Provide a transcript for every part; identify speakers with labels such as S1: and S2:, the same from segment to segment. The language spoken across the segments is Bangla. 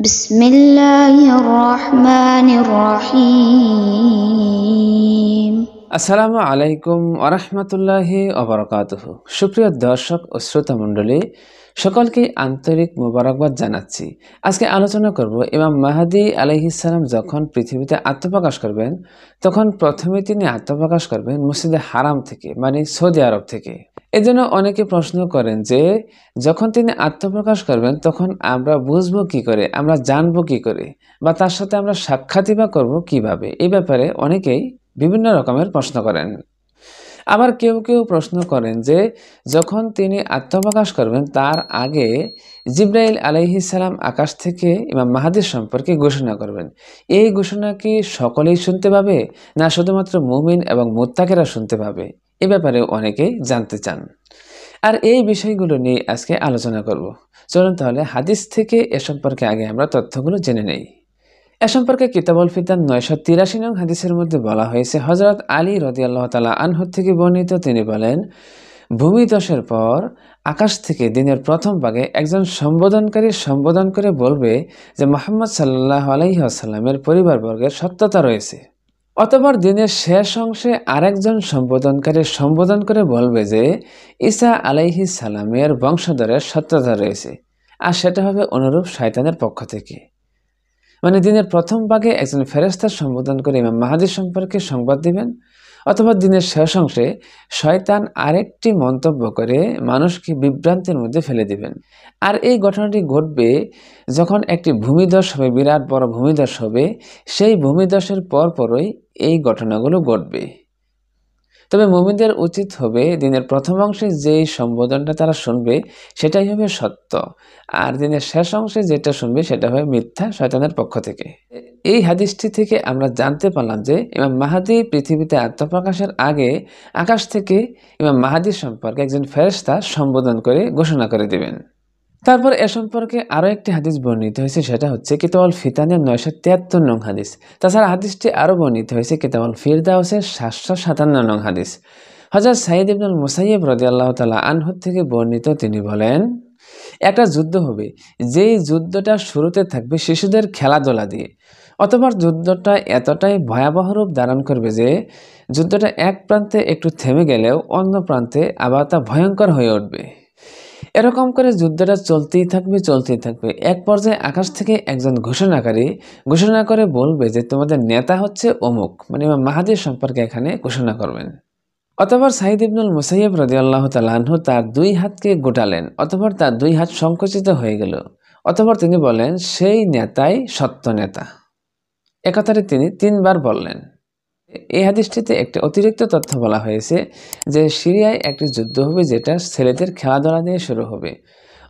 S1: বিসমিল্লাহির রহমানির রহিম।
S2: আসসালামু আলাইকুম ওরহমতুল্লাহি ওবরাকাতুহু। সুপ্রিয় দর্শক ও শ্রোতা মণ্ডলী, সকলকে আন্তরিক মোবারকবাদ জানাচ্ছি। আজকে আলোচনা করব ইমাম মাহদী আলাইহিস সালাম যখন পৃথিবীতে আত্মপ্রকাশ করবেন, তখন প্রথমে তিনি আত্মপ্রকাশ করবেন মসজিদে হারাম থেকে, মানে সৌদি আরব থেকে। এজন্য অনেকে প্রশ্ন করেন যে যখন তিনি আত্মপ্রকাশ করবেন তখন আমরা বুঝবো কি করে, আমরা জানবো কি করে, বা তার সাথে আমরা সাক্ষাৎই বা করবো কিভাবে। এই ব্যাপারে অনেকেই বিভিন্ন রকমের প্রশ্ন করেন। আবার কেউ কেউ প্রশ্ন করেন যে যখন তিনি আত্মপ্রকাশ করবেন তার আগে জিব্রাইল আলাইহিস সালাম আকাশ থেকে ইমাম মাহদীর সম্পর্কে ঘোষণা করবেন। এই ঘোষণা কি সকলেই শুনতে পাবে, না শুধুমাত্র মুমিন এবং মুত্তাকিরা শুনতে পাবে? এ ব্যাপারে অনেকেই জানতে চান। আর এই বিষয়গুলো নিয়ে আজকে আলোচনা করব। চলুন তাহলে হাদিস থেকে এ সম্পর্কে আগে আমরা তথ্যগুলো জেনে নেই। এ সম্পর্কে কিতাবুল ফিতান 983 নং হাদিসের মধ্যে বলা হয়েছে, হযরত আলী রাদিয়াল্লাহু তাআলা আনহু থেকে বর্ণিত, তিনি বলেন, ভূমিধসের পর আকাশ থেকে দিনের প্রথম ভাগে একজন সম্বোধনকারী সম্বোধন করে বলবে যে মুহাম্মদ সাল্লাল্লাহু আলাইহি ওয়াসাল্লামের পরিবারবর্গের সত্যতা রয়েছে। অতঃপর দিনের শেষ অংশে আরেকজন সম্বোধনকারী সম্বোধন করে বলবে যে ঈসা আলাইহিস সালামের বংশধরের সত্যতা রয়েছে, আর সেটা হবে অনুরূপ শয়তানের পক্ষ থেকে। মানে দিনের প্রথম ভাগে একজন ফেরেশতা সম্বোধন করে ইমাম মাহদী সম্পর্কে সংবাদ দিবেন, অথবা দিনের শেষ অংশে শয়তান আরেকটি মন্তব্য করে মানুষকে বিভ্রান্তির মধ্যে ফেলে দিবেন। আর এই ঘটনাটি ঘটবে যখন একটি ভূমিধস হবে, বিরাট বড় ভূমিধস হবে। সেই ভূমিধসের পরপরই এই ঘটনাগুলো ঘটবে। তবে মুমিনদের উচিত হবে দিনের প্রথম অংশে যেই সম্বোধনটা তারা শুনবে সেটাই হবে সত্য, আর দিনের শেষ অংশে যেটা শুনবে সেটা হবে মিথ্যা, শয়তানের পক্ষ থেকে। এই হাদিসটি থেকে আমরা জানতে পারলাম যে ইমাম মাহদী পৃথিবীতে আত্মপ্রকাশের আগে আকাশ থেকে ইমাম মাহদী সম্পর্কে একজন ফেরেশতা সম্বোধন করে ঘোষণা করে দিবেন। তারপর এ সম্পর্কে আরও একটি হাদিস বর্ণিত হয়েছে, সেটা হচ্ছে কিতাবুল ফিতানের 973 নং হাদিস। তাছাড়া হাদিসটি আরও বর্ণিত হয়েছে কিতাবুল ফিরদাউসের 757 নং হাদিস। হযরত সাঈদ ইবনুল মুসাইয়্যিব রাদিয়াল্লাহু তাআলা আনহু থেকে বর্ণিত, তিনি বলেন, একটা যুদ্ধ হবে, যেই যুদ্ধটা শুরুতে থাকবে শিশুদের খেলাধুলা দিয়ে। অতঃপর যুদ্ধটা এতটাই ভয়াবহ রূপ ধারণ করবে যে যুদ্ধটা এক প্রান্তে একটু থেমে গেলেও অন্য প্রান্তে আবার তা ভয়ঙ্কর হয়ে উঠবে। এরকম করে যুদ্ধটা চলতেই থাকবে। এক পর্যায়ে আকাশ থেকে একজন ঘোষণাকারী ঘোষণা করে বলবে যে তোমাদের নেতা হচ্ছে অমুক, মানে ইমাম মাহদী সম্পর্কে এখানে ঘোষণা করবেন। অতঃপর সাঈদ ইবনুল মুসাইয়্যিব রাদিয়াল্লাহু তাআলা আনহু তার দুই হাতকে গোটালেন, অতঃপর তার দুই হাত সংকুচিত হয়ে গেল। অতঃপর তিনি বলেন, সেই নেতাই সত্য নেতা। একথাটি তিনি 3 বার বললেন। এই হাদিসটিতে একটি অতিরিক্ত তথ্য বলা হয়েছে যে সিরিয়ায় একটি যুদ্ধ হবে যেটা ছেলেদের খেলাধুলা দিয়ে শুরু হবে,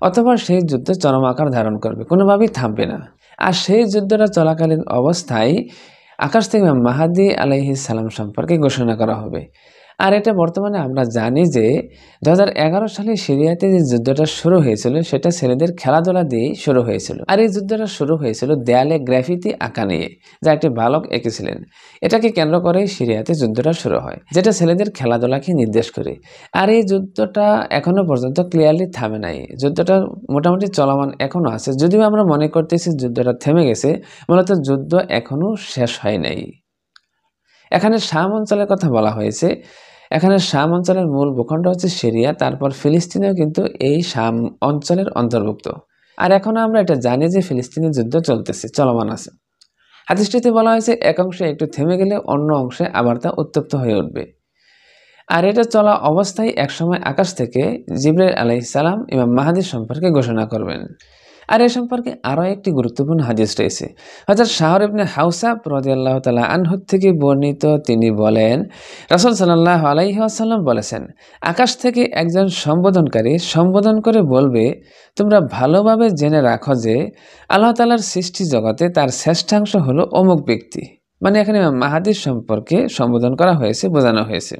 S2: অথবা সেই যুদ্ধ চরম আকার ধারণ করবে, কোনোভাবেই থামবে না। আর সেই যুদ্ধটা চলাকালীন অবস্থায় আকাশ থেকে মাহদী আলাইহিস সালাম সম্পর্কে ঘোষণা করা হবে। আর এটা বর্তমানে আমরা জানি যে 2011 সালে সিরিয়াতে যে যুদ্ধটা শুরু হয়েছিল সেটা ছেলেদের খেলাধুলা দিয়েই শুরু হয়েছিল। আর এই যুদ্ধটা শুরু হয়েছিল দেয়ালে গ্রাফিতি আঁকা নিয়ে, যা একটি বালক এঁকেছিলেন। এটাকে কেন্দ্র করেই সিরিয়াতে যুদ্ধটা শুরু হয়, যেটা ছেলেদের খেলাধুলাকে নির্দেশ করে। আর এই যুদ্ধটা এখনো পর্যন্ত ক্লিয়ারলি থামে নাই, যুদ্ধটা মোটামুটি চলমান এখনো আছে। যদিও আমরা মনে করতেছি যুদ্ধটা থেমে গেছে, মূলত যুদ্ধ এখনো শেষ হয় নাই। এখানে শাম অঞ্চলের কথা বলা হয়েছে। এখানে শাম অঞ্চলের মূল ভূখণ্ড হচ্ছে সিরিয়া, তারপর ফিলিস্তিনেও কিন্তু এই শাম অঞ্চলের অন্তর্ভুক্ত। আর এখন আমরা এটা জানি যে ফিলিস্তিনের যুদ্ধ চলতেছে, চলমান আছে। হাদিসটিতে বলা হয়েছে এক অংশে একটু থেমে গেলে অন্য অংশে আবার তা উত্তপ্ত হয়ে উঠবে। আর এটা চলা অবস্থায় একসময় আকাশ থেকে জিবরাইল আলাইহিস সালাম ইমাম মাহদী সম্পর্কে ঘোষণা করবেন। আর এ সম্পর্কে আরও একটি গুরুত্বপূর্ণ হাদিস রয়েছে। হযরত শাহর ইবনে হাওসাব রাদিয়াল্লাহু তাআলা আনহু থেকে বর্ণিত, তিনি বলেন, রাসূল সাল্লাল্লাহু আলাইহি ওয়াসাল্লাম বলেছেন, আকাশ থেকে একজন সম্বোধনকারী সম্বোধন করে বলবে, তোমরা ভালোভাবে জেনে রাখো যে আল্লাহ তাআলার সৃষ্টি জগতে তার শ্রেষ্ঠাংশ হলো অমুক ব্যক্তি। মানে এখানে মাহদীর সম্পর্কে সম্বোধন করা হয়েছে, বোঝানো হয়েছে।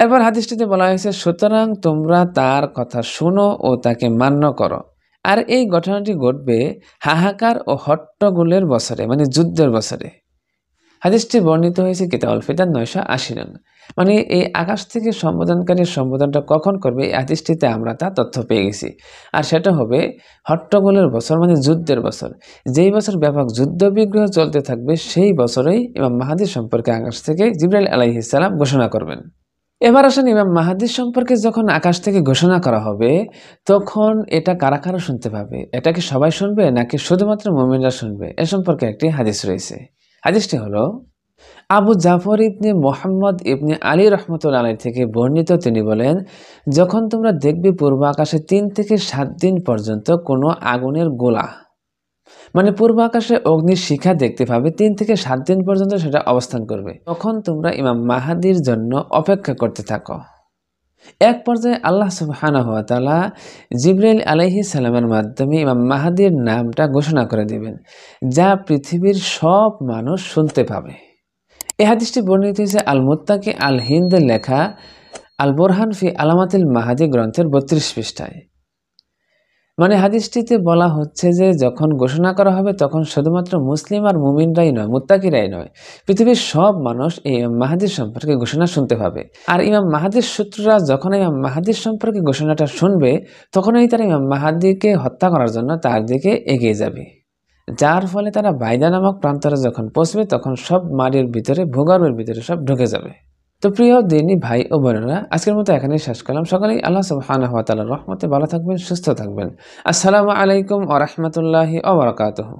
S2: এরপর হাদিসটিতে বলা হয়েছে, সুতরাং তোমরা তার কথা শোনো ও তাকে মান্য করো। আর এই ঘটনাটি ঘটবে হাহাকার ও হট্টগোলের বছরে, মানে যুদ্ধের বছরে। হাদিসটি বর্ণিত হয়েছে কিতাবুল ফিতান 980 নং। মানে এই আকাশ থেকে সম্বোধনকারীর সম্বোধনটা কখন করবে এই হাদিসটিতে আমরা তা তথ্য পেয়ে গেছি। আর সেটা হবে হট্টগোলের বছর, মানে যুদ্ধের বছর। যেই বছর ব্যাপক যুদ্ধ বিগ্রহ চলতে থাকবে সেই বছরেই ইমাম মাহাদি সম্পর্কে আকাশ থেকে জিবরাইল আলাইহিস সালাম ঘোষণা করবেন। এবার আসেন, ইমাম মাহাদি সম্পর্কে যখন আকাশ থেকে ঘোষণা করা হবে তখন এটা কারা কারা শুনতে পাবে? এটা কি সবাই শুনবে নাকি শুধুমাত্র মুমিনরা শুনবে? এ সম্পর্কে একটি হাদিস রয়েছে। হাদিসটি হলো আবু জাফর ইবনে মোহাম্মদ ইবনে আলী রহমতুল্লাহ আলাইহি থেকে বর্ণিত। তিনি বলেন, যখন তোমরা দেখবে পূর্ব আকাশে 3 থেকে 7 দিন পর্যন্ত কোনো আগুনের গোলা, মানে পূর্ব আকাশে অগ্নির শিখা দেখতে পাবে, 3 থেকে 7 দিন পর্যন্ত সেটা অবস্থান করবে, তখন তোমরা ইমাম মাহাদির জন্য অপেক্ষা করতে থাকো। এক পর্যায়ে আল্লাহ সুবহানাহু ওয়া তাআলা জিবরাইল আলাইহিস সালামের মাধ্যমে ইমাম মাহাদির নামটা ঘোষণা করে দিবেন, যা পৃথিবীর সব মানুষ শুনতে পাবে। এই হাদিসটি বর্ণিত হয়েছে আল মুত্তাকি আল হিন্দের লেখা আল বোরহান ফি আলামাতিল মাহাদি গ্রন্থের 32 পৃষ্ঠায়। মানে হাদিসটিতে বলা হচ্ছে যে যখন ঘোষণা করা হবে তখন শুধুমাত্র মুসলিম আর মুমিনরাই নয়, মুত্তাকিরাই নয়, পৃথিবীর সব মানুষ এই ইমাম মাহাদির সম্পর্কে ঘোষণা শুনতে পাবে। আর ইমাম মাহাদির শত্রুরা যখন ইমাম মাহাদির সম্পর্কে ঘোষণাটা শুনবে তখনই তারা ইমাম মাহাদিকে হত্যা করার জন্য তার দিকে এগিয়ে যাবে, যার ফলে তারা বাইদা নামক প্রান্তরে যখন পৌঁছবে তখন সব মাটির ভিতরে, ভূগর্ভের ভিতরে সব ঢুকে যাবে। তো প্রিয় দিনী ভাই ও বোনেরা, আজকের মতো এখানেই শেষ করলাম। সকলেই আল্লাহ সুবহানাহু ওয়া তাআলার রহমতে ভালো থাকবেন, সুস্থ থাকবেন। আসসালামু আলাইকুম ওয়া রাহমাতুল্লাহি ওয়া বারাকাতুহু।